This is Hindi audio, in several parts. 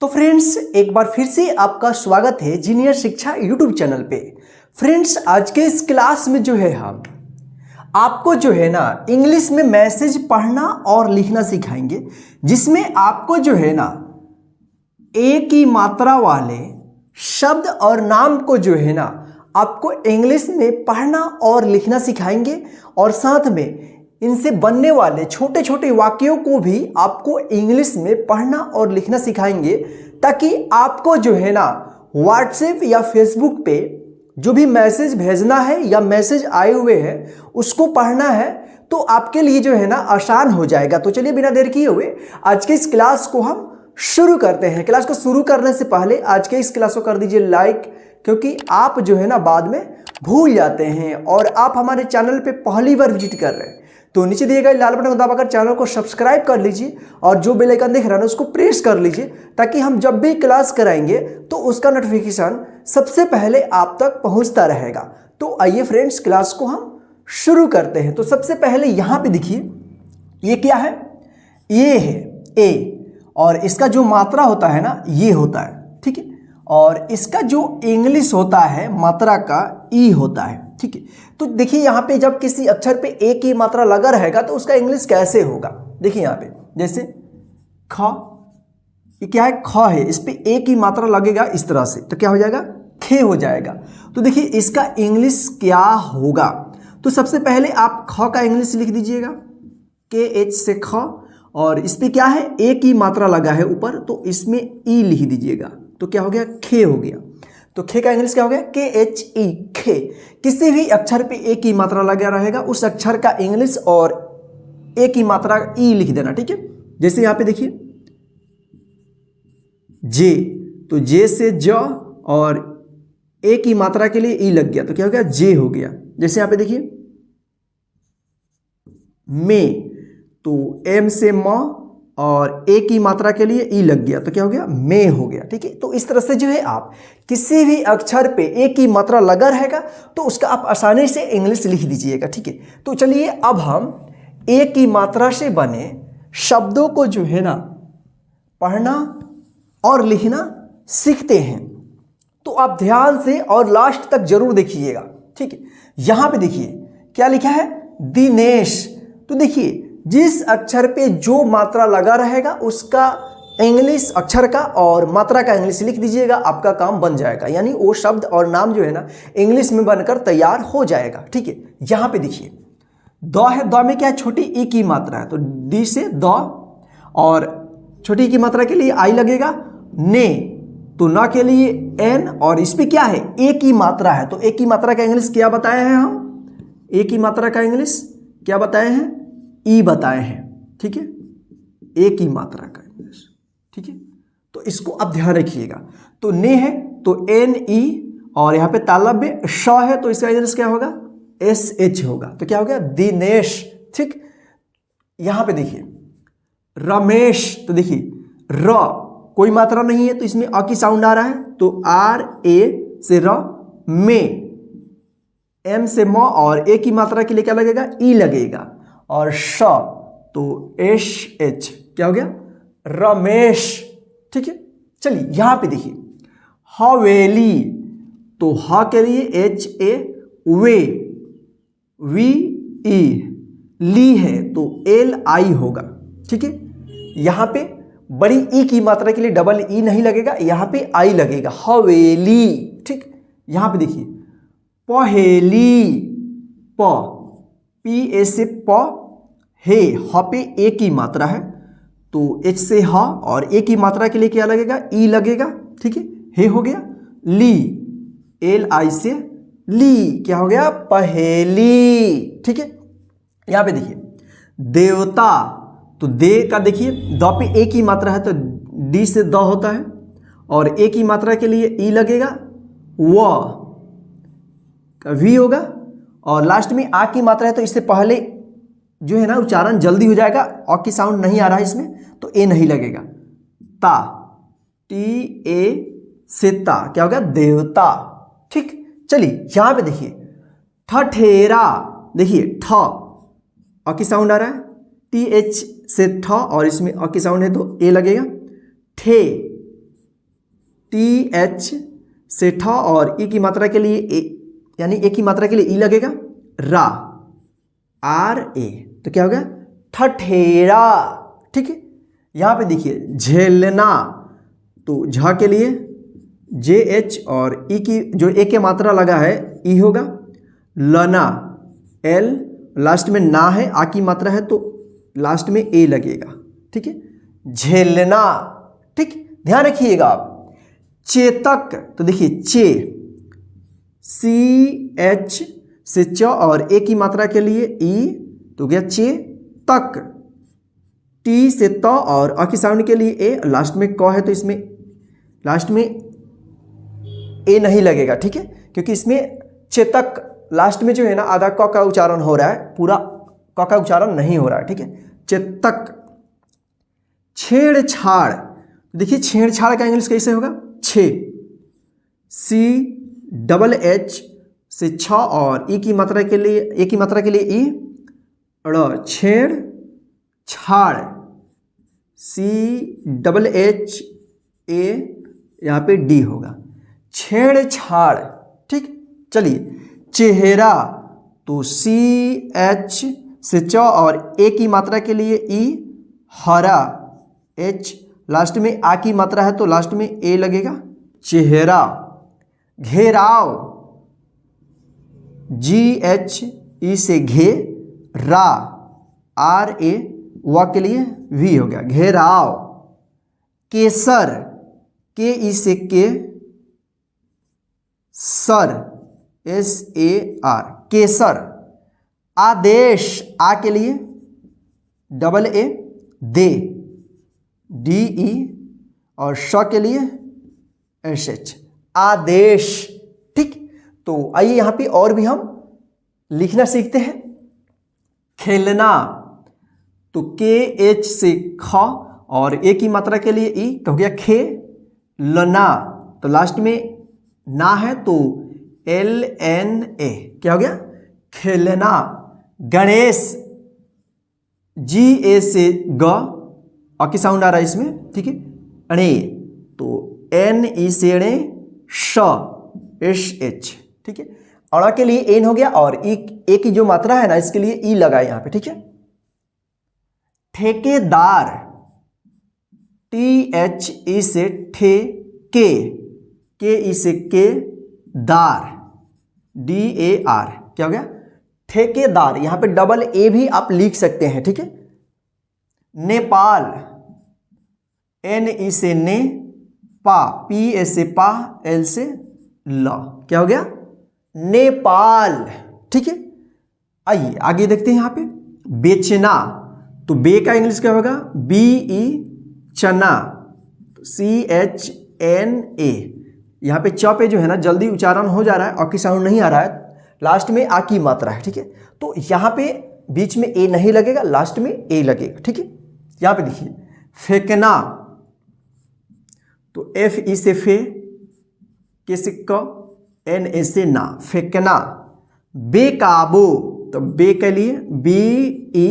तो फ्रेंड्स, एक बार फिर से आपका स्वागत है जीनियर शिक्षा यूट्यूब चैनल पे। फ्रेंड्स, आज के इस क्लास में जो है हम आपको जो है ना इंग्लिश में मैसेज पढ़ना और लिखना सिखाएंगे, जिसमें आपको जो है ना एक ही मात्रा वाले शब्द और नाम को जो है ना आपको इंग्लिश में पढ़ना और लिखना सिखाएंगे, और साथ में इनसे बनने वाले छोटे छोटे वाक्यों को भी आपको इंग्लिश में पढ़ना और लिखना सिखाएंगे, ताकि आपको जो है ना व्हाट्सएप या फेसबुक पे जो भी मैसेज भेजना है या मैसेज आए हुए हैं उसको पढ़ना है तो आपके लिए जो है ना आसान हो जाएगा। तो चलिए बिना देर किए हुए आज के इस क्लास को हम शुरू करते हैं। क्लास को शुरू करने से पहले आज के इस क्लास को कर दीजिए लाइक, क्योंकि आप जो है ना बाद में भूल जाते हैं और आप हमारे चैनल पे पहली बार विजिट कर रहे हैं तो नीचे दिए गए लाल बटन को दबाकर चैनल को सब्सक्राइब कर लीजिए और जो बेल आइकन दिख रहा है उसको प्रेस कर लीजिए, ताकि हम जब भी क्लास कराएंगे तो उसका नोटिफिकेशन सबसे पहले आप तक पहुंचता रहेगा। तो आइए फ्रेंड्स, क्लास को हम शुरू करते हैं। तो सबसे पहले यहाँ पे देखिए, ये क्या है? ये है ए, और इसका जो मात्रा होता है ना ये होता है, ठीक है। और इसका जो इंग्लिश होता है मात्रा का ई होता है, ठीक है। तो देखिए यहाँ पे जब किसी अक्षर पे ए की मात्रा लगा रहेगा तो उसका इंग्लिश कैसे होगा। देखिए यहाँ पे जैसे ख, ये क्या है? ख है, इस पे ए की मात्रा लगेगा इस तरह से तो क्या हो जाएगा? खे हो जाएगा। तो देखिए इसका इंग्लिश क्या होगा। तो सबसे पहले आप ख का इंग्लिश लिख दीजिएगा, के एच से ख, और इस पे क्या है? ए की मात्रा लगा है ऊपर, तो इसमें ई लिख दीजिएगा तो क्या हो गया? खे हो गया। तो खे का इंग्लिश क्या हो गया? के एच ई, खे। किसी भी अक्षर पे ए की मात्रा लगा रहेगा उस अक्षर का इंग्लिश और ए की मात्रा ई लिख देना, ठीक है। जैसे यहाँ पे देखिए जे, तो जे से ज और ए की मात्रा के लिए ई लग गया तो क्या हो गया? जे हो गया। जैसे यहाँ पे देखिए में, तो एम से म और ए की मात्रा के लिए ई लग गया तो क्या हो गया? में हो गया, ठीक है। तो इस तरह से जो है आप किसी भी अक्षर पे ए की मात्रा लगा रहेगा तो उसका आप आसानी से इंग्लिश लिख दीजिएगा, ठीक है। तो चलिए अब हम ए की मात्रा से बने शब्दों को जो है ना पढ़ना और लिखना सीखते हैं। तो आप ध्यान से और लास्ट तक जरूर देखिएगा, ठीक है। यहां पे देखिए क्या लिखा है? दिनेश। तो देखिए जिस अक्षर पे जो मात्रा लगा रहेगा उसका इंग्लिश अक्षर का और मात्रा का इंग्लिश लिख दीजिएगा, आपका काम बन जाएगा। यानी वो शब्द और नाम जो है ना इंग्लिश में बनकर तैयार हो जाएगा, ठीक है। यहाँ पे देखिए द है, द में क्या है? छोटी ई की मात्रा है, तो डी से द, और छोटी ई की मात्रा के लिए आई लगेगा। ने, तो ना के लिए एन, और इस पे क्या है? ए की मात्रा है, तो ए की मात्रा का इंग्लिश क्या बताए हैं हम? ए की मात्रा का इंग्लिश क्या बताए हैं? ई बताए हैं, ठीक है। ए की मात्रा का इंग्लिश, ठीक है। तो इसको आप ध्यान रखिएगा। तो ने है तो एन ई, और यहाँ पे तालब में श है तो इसका इंग्लिश क्या होगा? एस एच होगा। तो क्या हो गया? दिनेश, ठीक। यहाँ पे देखिए रमेश, तो देखिए र कोई मात्रा नहीं है तो इसमें अ की साउंड आ रहा है, तो आर ए से र, में एम से म, और ए की मात्रा के लिए क्या लगेगा? ई लगेगा, और श तो एश एच, क्या हो गया? रमेश, ठीक है। चलिए यहां पे देखिए हवेली, तो ह के लिए H A, way V E, ली है तो एल आई होगा, ठीक है। यहां पे बड़ी ई की मात्रा के लिए डबल ई नहीं लगेगा, यहां पे आई लगेगा, हवेली, ठीक। यहां पे देखिए पहेली, प पी ए से प, हे, ह पे ए की मात्रा है तो एच से ह, और ए की मात्रा के लिए क्या लगेगा? ई लगेगा, ठीक है। हे हो गया। ली, एल आई से ली, क्या हो गया? पहेली, ठीक है। यहां पे देखिए देवता, तो दे का देखिए द पे ए की मात्रा है तो डी से द होता है, और ए की मात्रा के लिए ई लगेगा, व का वी होगा, और लास्ट में आ की मात्रा है तो इससे पहले जो है ना उच्चारण जल्दी हो जाएगा, अ की साउंड नहीं आ रहा है इसमें तो ए नहीं लगेगा। ता, टी ए से ता, क्या हो गया? देवता, ठीक। चलिए यहां पे देखिए ठठेरा, देखिए ठ अ की साउंड आ रहा है, टी एच से ठ, और इसमें अ की साउंड है तो ए लगेगा। ठे, टी एच से ठ और ई की मात्रा के लिए ए, यानी ए की मात्रा के लिए ई लगेगा, रा, आर ए, तो क्या हो गया ठठेरा। ठीक है, यहां पे देखिए झेलना, तो झ के लिए जे एच और ई की जो ए के मात्रा लगा है ई होगा, लना एल, लास्ट में ना है, आ की मात्रा है तो लास्ट में ए लगेगा। ठीक है, झेलना। ठीक, ध्यान रखिएगा आप। चेतक, तो देखिए चे, सी एच से च और ए की मात्रा के लिए ई, तो गया चे तक। टी से त और अ की साउंड के लिए ए, लास्ट में क है तो इसमें लास्ट में ए नहीं लगेगा। ठीक है, क्योंकि इसमें चेतक लास्ट में जो है ना आधा क का उच्चारण हो रहा है, पूरा क का उच्चारण नहीं हो रहा है। ठीक है, चेतक। छेड़छाड़, देखिए छेड़छाड़ का इंग्लिश कैसे होगा, छे, सी डबल एच से छ और ई की मात्रा के लिए ए की मात्रा के लिए ई, ड़, छेड़ छाड़, सी डबल एच ए, यहाँ पे डी होगा, छेड़छाड़। ठीक, चलिए चेहरा, तो सी एच से च और ए की मात्रा के लिए ई, हरा, एच, लास्ट में आ की मात्रा है तो लास्ट में ए लगेगा, चेहरा। घेराव, जी एच ई से घे, रा, आर ए, वा के लिए वी हो गया, घेराव। केसर, के ई से के, सर, एस ए आर, केसर। आदेश, आ के लिए double A, they, D E, और श के लिए एस एच, आदेश। ठीक, तो आइए यहां पे और भी हम लिखना सीखते हैं। खेलना, तो के एच से ख और ए की मात्रा के लिए ई, तो हो गया खे, लना, तो लास्ट में ना है तो एल एन ए, क्या हो गया खेलना। गणेश, जी ए से ग, अ की साउंड आ रहा है इसमें। ठीक है, अणे, तो एन ई से अणे, श, एस एच। ठीक है, अड़ा के लिए एन हो गया और ई ए की जो मात्रा है ना इसके लिए ई लगा यहां पे। ठीक है, ठेकेदार, टी एच ई से ठे, के ई से के, दार, डी ए आर, क्या हो गया ठेकेदार। यहां पे डबल ए भी आप लिख सकते हैं। ठीक है, नेपाल, एन ई से ने, पा, पी ए से पा, एल से ल, क्या हो गया नेपाल। ठीक है, आइए आगे देखते हैं यहां पे। बेचना, तो बे का इंग्लिश क्या होगा, बी ई, चना, सी एच एन ए। यहाँ पे च पे जो है ना जल्दी उच्चारण हो जा रहा है, अ की साउंड नहीं आ रहा है, लास्ट में आ की मात्रा है। ठीक है, तो यहाँ पे बीच में ए नहीं लगेगा, लास्ट में ए लगेगा। ठीक है, यहाँ पे देखिए फेंकना, तो एफ ई से फे, के से क, एन ए से ना, फेंकना। बेकाबू, तो बे के लिए बी ई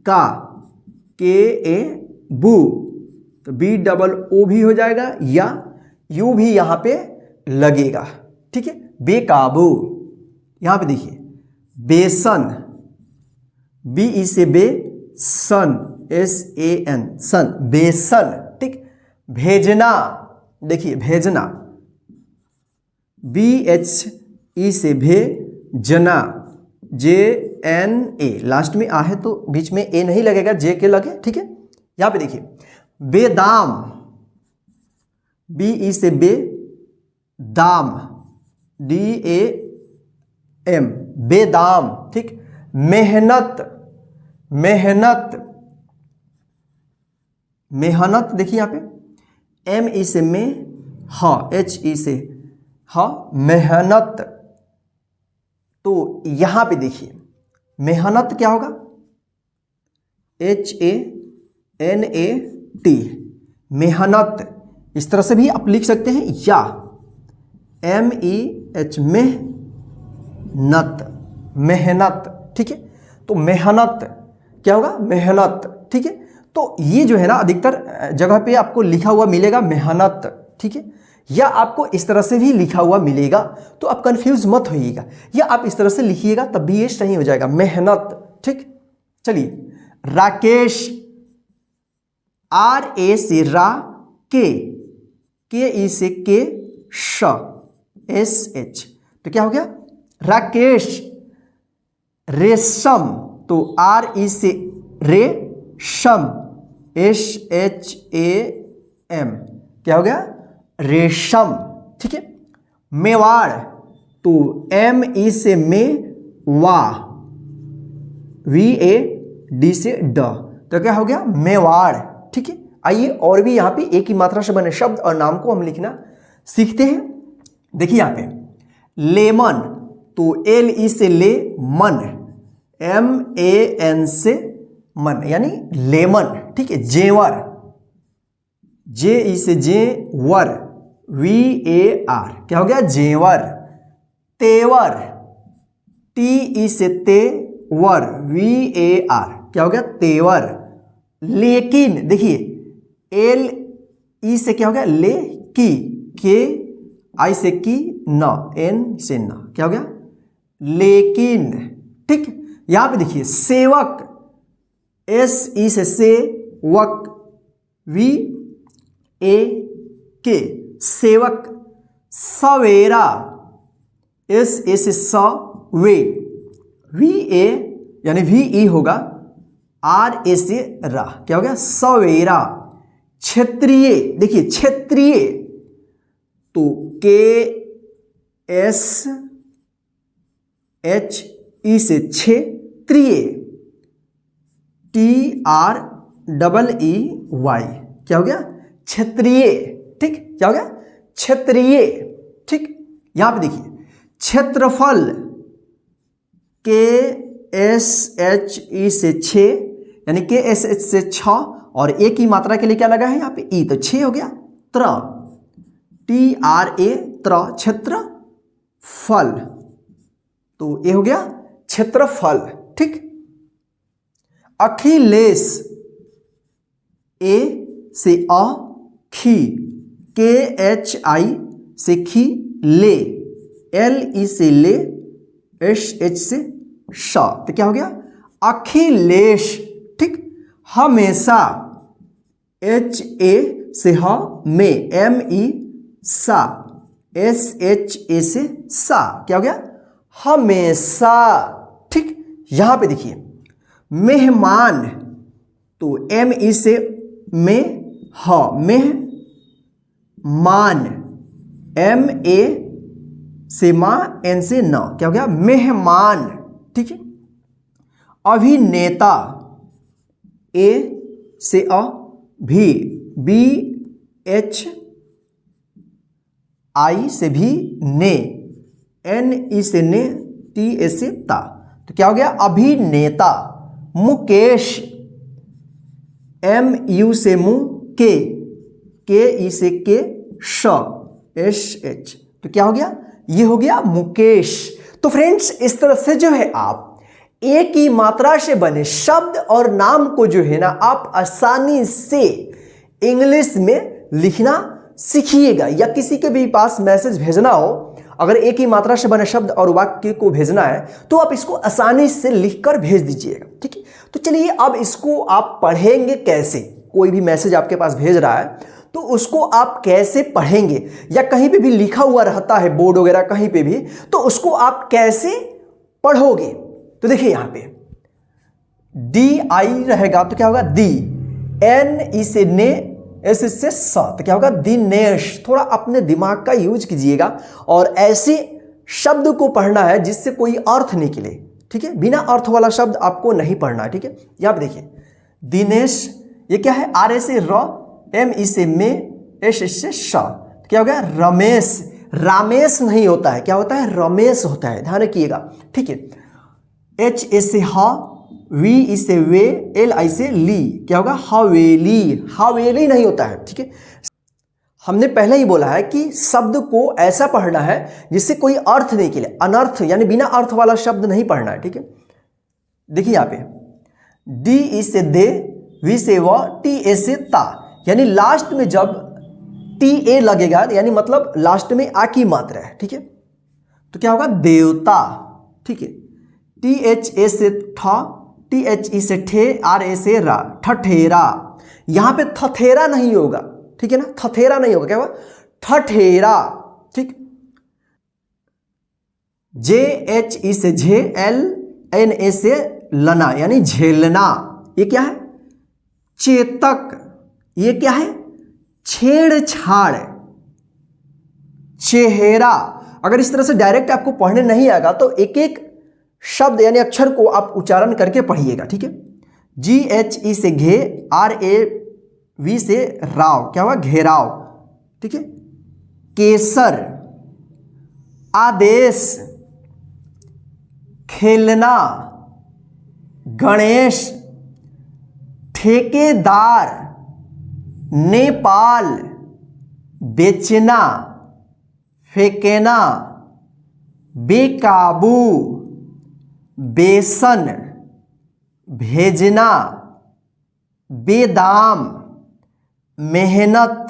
का, के ए बू, तो बी डबल ओ भी हो जाएगा या यू भी यहां पे लगेगा। ठीक है, बेकाबू। यहां पे देखिए बेसन, बी ई से बे, सन, एस ए एन, सन, बेसन। ठीक, भेजना, देखिए भेजना, बी एच ई से भे, जना, जे एन ए, लास्ट में आ है तो बीच में ए नहीं लगेगा, जे के लगे। ठीक है, यहां पे देखिए बेदाम, बी ई से बे, दाम, डी ए एम, बेदाम। ठीक, मेहनत, मेहनत, मेहनत, देखिए यहां पे एम ई से में, ह, एच ई से ह, मेहनत। तो यहां पे देखिए मेहनत क्या होगा, H A N A T, मेहनत। इस तरह से भी आप लिख सकते हैं, या एम ई एच में नत, मेहनत। ठीक है, तो मेहनत क्या होगा, मेहनत। ठीक है, तो ये जो है ना अधिकतर जगह पे आपको लिखा हुआ मिलेगा मेहनत। ठीक है, या आपको इस तरह से भी लिखा हुआ मिलेगा, तो आप कंफ्यूज मत होइएगा, या आप इस तरह से लिखिएगा तब भी ये सही हो जाएगा, मेहनत। ठीक, चलिए, राकेश, आर ए से रा, के ई से के श, एस एच, तो क्या हो गया राकेश। रेशम, तो आर ई से रे, शम, एस एच ए एम, क्या हो गया रेशम। ठीक है, मेवाड़, तो एम ई से मे, वा, वी ए डी से ड, तो क्या हो गया मेवाड़। ठीक है, आइए और भी यहाँ पे एक ही मात्रा से बने शब्द और नाम को हम लिखना सीखते हैं। देखिए यहाँ पे लेमन, तो एल ई से ले, मन, एम ए एन से मन, यानी लेमन। ठीक है, जेवर, जे ई से जे, वर, वी ए आर, क्या हो गया जेवर। तेवर, टी ई से ते, वर, वी ए आर, क्या हो गया तेवर। लेकिन, देखिए एल ई से क्या हो गया ले, की, के आई से की, न, एन से न, क्या हो गया लेकिन। ठीक, यहां पे देखिए सेवक, एस ई से वक, वी ए के, सेवक। सवेरा, एस ए से स, वे, वी ए यानी वी ई होगा, आर ए से रा, क्या हो गया सवेरा। क्षेत्रीय, देखिए क्षेत्रीय, तो के एस एच ई से क्षेत्रीय, T R double E Y, क्या हो गया क्षेत्रीय। ठीक, क्या हो गया क्षेत्रीय। ठीक, यहां पे देखिए क्षेत्रफल, के एस एच ई से 6, यानी के एस एच से 6, और ए की मात्रा के लिए क्या लगा है यहाँ पे ई, तो 6 हो गया। त्र, टी आर ए, त्र, क्षेत्रफल, तो ये हो गया क्षेत्रफल। ठीक, अखिलेश, ए से अ, खी, के एच आई से खी, ले, एल ई से ले, एस एच से श, तो क्या हो गया अखिलेश। ठीक, हमेशा, एच ए से ह, में, एम ई सा, एस एच ए से सा, क्या हो गया हमेशा। ठीक, यहां पे देखिए मेहमान, तो एम ई से में, ह, मेहमान, एम ए से मां, एन से न, क्या हो गया मेहमान। ठीक है, अभिनेता, ए से अ, भी, बी एच आई से भी, ने, एन ई से ने, टी ए से ता, तो क्या हो गया अभिनेता। मुकेश, एम यू से मु, के ई से के, श, एस एच, तो क्या हो गया ये हो गया मुकेश। तो फ्रेंड्स, इस तरह से जो है आप एक ही मात्रा से बने शब्द और नाम को जो है ना आप आसानी से इंग्लिश में लिखना सीखिएगा। या किसी के भी पास मैसेज भेजना हो, अगर एक ही मात्रा से बने शब्द और वाक्य को भेजना है तो आप इसको आसानी से लिखकर भेज दीजिएगा। ठीक है, तो चलिए अब इसको आप पढ़ेंगे कैसे। कोई भी मैसेज आपके पास भेज रहा है तो उसको आप कैसे पढ़ेंगे, या कहीं पे भी लिखा हुआ रहता है बोर्ड वगैरह कहीं पे भी, तो उसको आप कैसे पढ़ोगे। तो देखिए यहां पे डी आई रहेगा तो क्या होगा दी, एन ई से ने, एस से स, तो क्या होगा दिनेश। थोड़ा अपने दिमाग का यूज कीजिएगा और ऐसे शब्द को पढ़ना है जिससे कोई अर्थ निकले। ठीक है, बिना अर्थ वाला शब्द आपको नहीं पढ़ना है। ठीक है, यहां पे देखिए दिनेश, ये क्या है आर ए से र, एम ई से में, एस से श, क्या हो गया रमेश। रामेश नहीं होता है, क्या होता है रमेश होता है, ध्यान रखिएगा। ठीक है, एच ए से ह, वी ई से वे, एल आई से ली, क्या होगा हवेली। हवेली नहीं होता है। ठीक है, हमने पहले ही बोला है कि शब्द को ऐसा पढ़ना है जिससे कोई अर्थ नहीं निकले, अनर्थ यानी बिना अर्थ वाला शब्द नहीं पढ़ना है। ठीक है, देखिए यहाँ पे डी ई से दे, वी से व, टी ए से ता, यानी लास्ट में जब टी ए लगेगा, यानी मतलब लास्ट में आ की मात्रा है, ठीक है। तो क्या होगा, देवता, ठीक है। टी एच ए से ठ, टी एच ई से ठे, आर ए से रा, ठठेरा। यहां पे थथेरा नहीं होगा, ठीक है ना, थथेरा नहीं होगा, क्या होगा, ठठेरा, ठीक। जे एच ई से झे, एल एन ए से लना, यानी झेलना। ये क्या है, चेतक। ये क्या है, छेड़छाड़, चेहरा। अगर इस तरह से डायरेक्ट आपको पढ़ने नहीं आएगा तो एक एक शब्द यानी अक्षर को आप उच्चारण करके पढ़िएगा, ठीक है। जी एच ई से घे, आर ए वी से राव, क्या हुआ, घेराव, ठीक है। केसर, आदेश, खेलना, गणेश, ठेकेदार, नेपाल, बेचना, फेंकना, बेकाबू, बेसन, भेजना, बेदाम, मेहनत,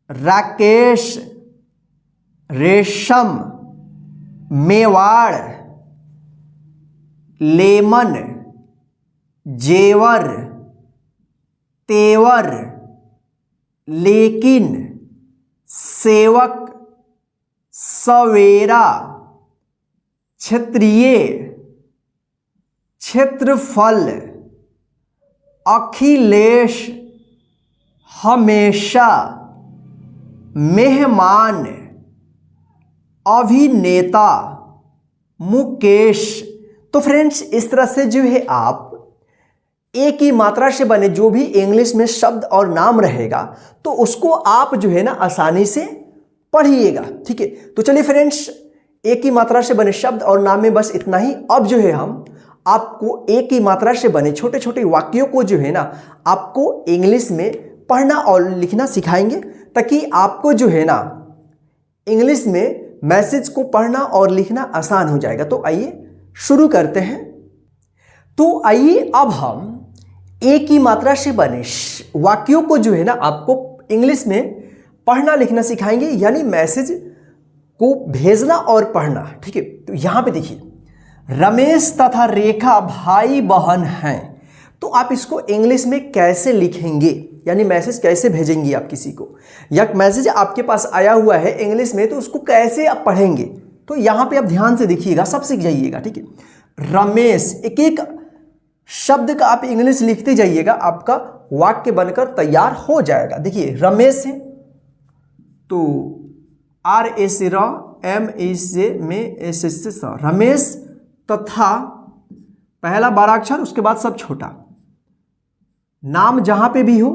राकेश, रेशम, मेवाड़, लेमन, जेवर, तेवर, लेकिन, सेवक, सवेरा, क्षत्रिय, क्षेत्रफल, अखिलेश, हमेशा, मेहमान, अभिनेता, मुकेश। तो फ्रेंड्स, इस तरह से जो है आप एक ही मात्रा से बने जो भी इंग्लिश में शब्द और नाम रहेगा तो उसको आप जो है ना आसानी से पढ़िएगा, ठीक है। तो चलिए फ्रेंड्स, एक ही मात्रा से बने शब्द और नाम में बस इतना ही। अब जो है हम आपको एक ही मात्रा से बने छोटे छोटे वाक्यों को जो है ना आपको इंग्लिश में पढ़ना और लिखना सिखाएंगे, ताकि आपको जो है ना इंग्लिश में मैसेज को पढ़ना और लिखना आसान हो जाएगा। तो आइए शुरू करते हैं। तो आइए अब हम एक ही मात्रा से बने वाक्यों को जो है ना आपको इंग्लिश में पढ़ना लिखना सिखाएंगे, यानी मैसेज को भेजना और पढ़ना, ठीक है। तो यहां पे देखिए, रमेश तथा रेखा भाई बहन हैं। तो आप इसको इंग्लिश में कैसे लिखेंगे, यानी मैसेज कैसे भेजेंगे आप किसी को, या मैसेज आपके पास आया हुआ है इंग्लिश में तो उसको कैसे आप पढ़ेंगे। तो यहां पे आप ध्यान से देखिएगा, सब सीख जाइएगा, ठीक है। रमेश, एक एक शब्द का आप इंग्लिश लिखते जाइएगा, आपका वाक्य बनकर तैयार हो जाएगा। देखिए, रमेश है तो आर ए से र, एम ए से में, एस एस से स, रमेश तथा पहला बड़ा अक्षर, उसके बाद सब छोटा। नाम जहां पे भी हो,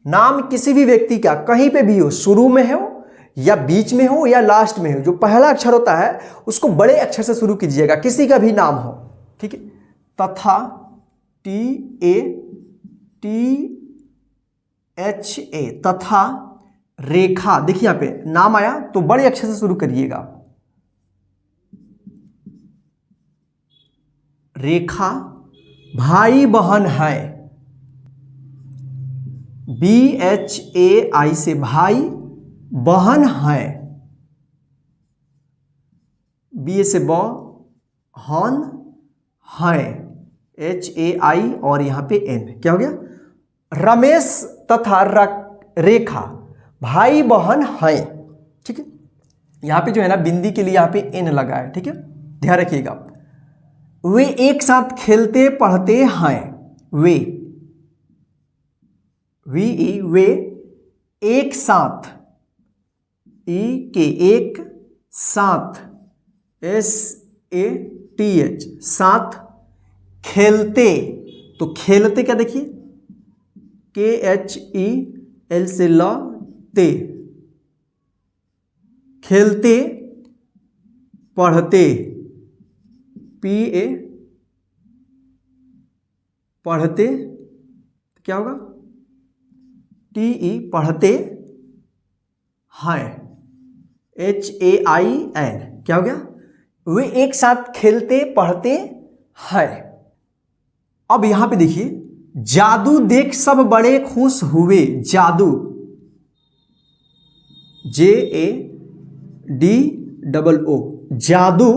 नाम किसी भी व्यक्ति का कहीं पे भी हो, शुरू में हो या बीच में हो या लास्ट में हो, जो पहला अक्षर होता है उसको बड़े अक्षर से शुरू कीजिएगा, किसी का भी नाम हो, ठीक है। तथा, T A T H A, तथा रेखा। देखिए यहां पे नाम आया तो बड़े अक्षर से शुरू करिएगा, रेखा भाई बहन है, बी एच ए आई से भाई, बहन है, बी ए से ब, हन है, एच ए आई और यहां पे एन, क्या हो गया, रमेश तथा रेखा भाई बहन हैं, ठीक है। यहां पे जो है ना बिंदी के लिए यहां पे एन लगा है, ठीक है, ध्यान रखिएगा। वे एक साथ खेलते पढ़ते हैं, वे वे एक साथ, ई के एक साथ, एस ए टी एच, साथ, खेलते, तो खेलते क्या देखिए, के एच ई एल से ल, ते, खेलते, पढ़ते, पी ए, पढ़ते, क्या होगा, टी ई, पढ़ते हैं, एच ए आई एन, क्या हो गया, वे एक साथ खेलते पढ़ते हैं। अब यहां पे देखिए, जादू देख सब बड़े खुश हुए, जादू, JADO, जादू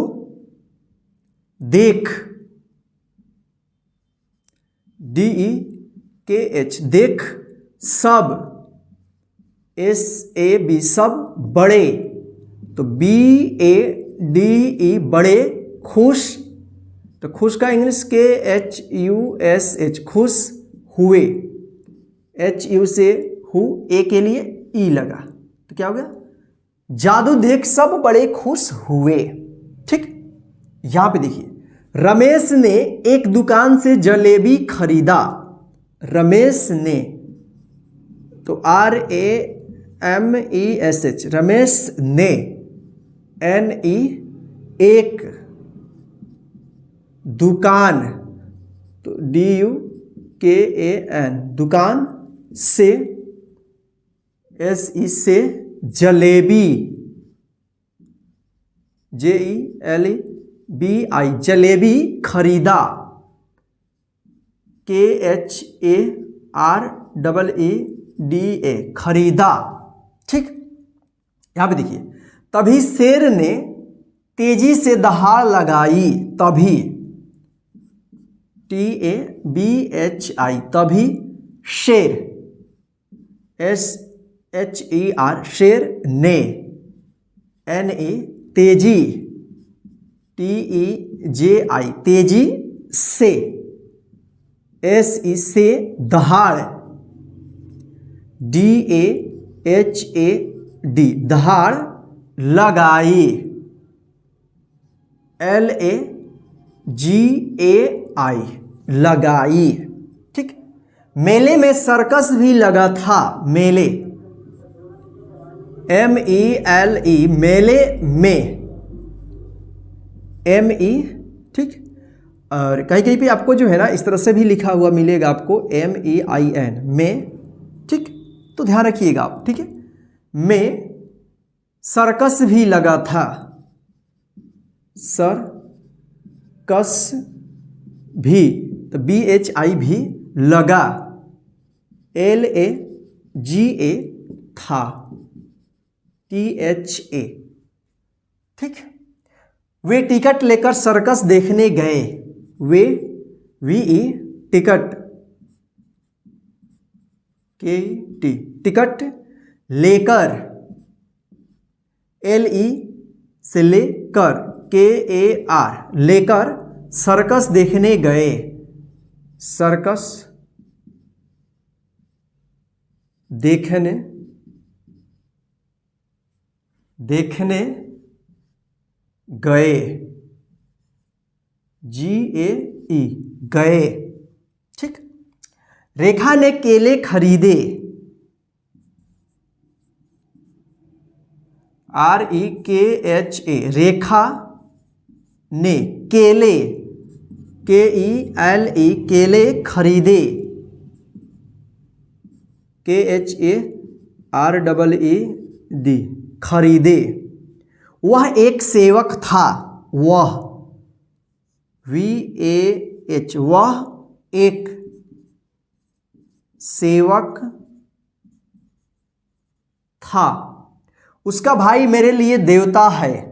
देख, DEKH, देख सब, SAB, सब बड़े, तो BADE, बड़े, खुश, तो खुश का इंग्लिश KHUSH, खुश हुए, HU से हु, ए के लिए ई लगा, तो क्या हो गया, जादू देख सब बड़े खुश हुए। ठीक, यहां पे देखिए, रमेश ने एक दुकान से जलेबी खरीदा, रमेश ने, तो RAMESH, रमेश ने, NE, एक, दुकान, तो DUKAN, दुकान से, SE से, जलेबी, JELEBI, जलेबी खरीदा, KHAREEDA, खरीदा। ठीक, यहां पे देखिए, तभी शेर ने तेजी से दहाड़ लगाई, तभी, TABHI, तभी शेर, SHER, शेर ने, NE, तेजी, TEJI, तेजी से, SE से, दहाड़, DAHAD, दहाड़ लगाई, LAGAI, लगाई। ठीक, मेले में सर्कस भी लगा था, मेले, MELE, मेले में, ME। ठीक, और कहीं कहीं पे आपको जो है ना इस तरह से भी लिखा हुआ मिलेगा आपको, MEIN, में। ठीक, तो ध्यान रखिएगा आप। ठीक है, में सर्कस भी लगा था, सर्कस भी, तो BHI, भी लगा, LAGA, था, THA। ठीक, वे टिकट लेकर सर्कस देखने गए, वे, VE, टिकट, KT, टिकट लेकर, LE से लेकर, KAR, लेकर, सर्कस देखने गए, सर्कस देखने, देखने गए, GAE, गए। ठीक, रेखा ने केले खरीदे, REKHA, रेखा ने केले, KELE, केले खरीदे, KHAREED, खरीदे। वह एक सेवक था, वह, VAH, वह एक सेवक था, उसका भाई मेरे लिए देवता है,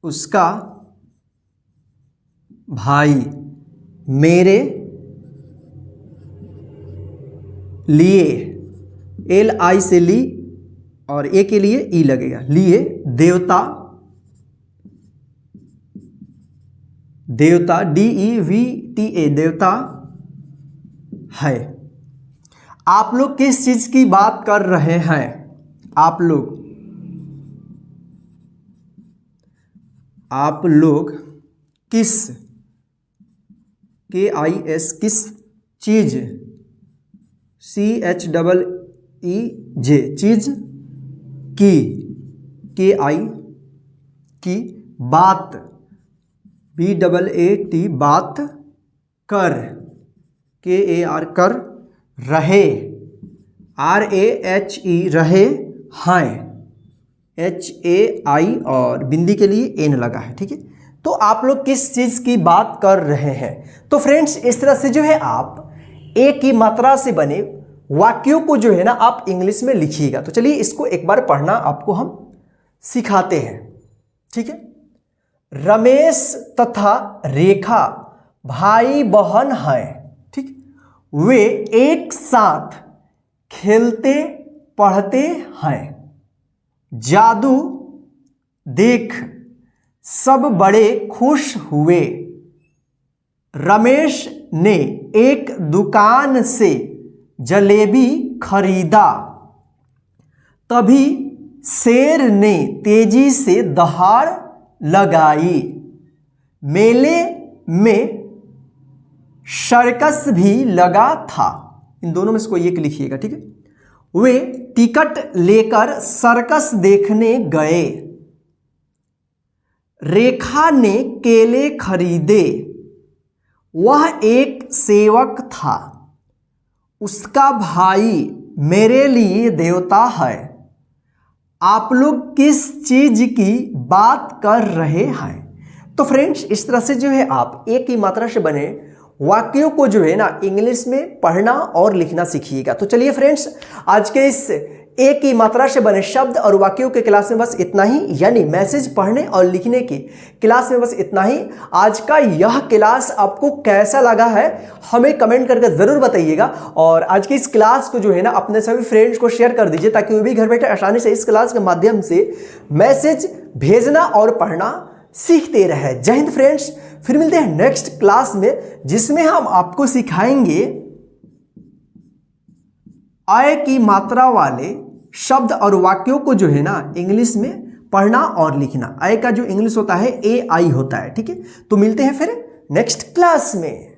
उसका भाई मेरे लिए, LI से ली और ए के लिए ई लगेगा, लिए, देवता, देवता, DEVTA, देवता है। आप लोग किस चीज की बात कर रहे हैं, आप लोग किस, KIS, किस चीज, CHEEJ, चीज की, KI, की, बात, BAAT, बात कर, KAR, कर, रहे, RAHE, रहे हैं, HAI और बिंदी के लिए N लगा है। ठीक है, तो आप लोग किस चीज की बात कर रहे हैं। तो फ्रेंड्स, इस तरह से जो है आप ए की मात्रा से बने वाक्यों को जो है ना आप इंग्लिश में लिखिएगा। तो चलिए इसको एक बार पढ़ना आपको हम सिखाते हैं, ठीक है। रमेश तथा रेखा भाई बहन हैं, ठीक। वे एक साथ खेलते पढ़ते हैं। जादू देख सब बड़े खुश हुए। रमेश ने एक दुकान से जलेबी खरीदा। तभी शेर ने तेजी से दहाड़ लगाई। मेले में सर्कस भी लगा था। इन दोनों में से कोई एक लिखिएगा, ठीक है। वे टिकट लेकर सर्कस देखने गए। रेखा ने केले खरीदे। वह एक सेवक था। उसका भाई मेरे लिए देवता है। आप लोग किस चीज की बात कर रहे हैं? तो फ्रेंड्स इस तरह से जो है आप एक ही मात्रा से बने वाक्यों को जो है ना इंग्लिश में पढ़ना और लिखना सीखिएगा। तो चलिए फ्रेंड्स आज के इस एक ही मात्रा से बने शब्द और वाक्यों के क्लास में बस इतना ही, यानी मैसेज पढ़ने और लिखने की क्लास में बस इतना ही। आज का यह क्लास आपको कैसा लगा है हमें कमेंट करके ज़रूर बताइएगा। और आज की इस क्लास को जो है ना अपने सभी फ्रेंड्स को शेयर कर दीजिए ताकि वो भी घर बैठे आसानी से इस क्लास के माध्यम से मैसेज भेजना और पढ़ना सीखते रहे। जय हिंद फ्रेंड्स, फिर मिलते हैं नेक्स्ट क्लास में जिसमें हम आपको सिखाएंगे अ की मात्रा वाले शब्द और वाक्यों को जो है ना इंग्लिश में पढ़ना और लिखना। अ का जो इंग्लिश होता है AI होता है, ठीक है। तो मिलते हैं फिर नेक्स्ट क्लास में।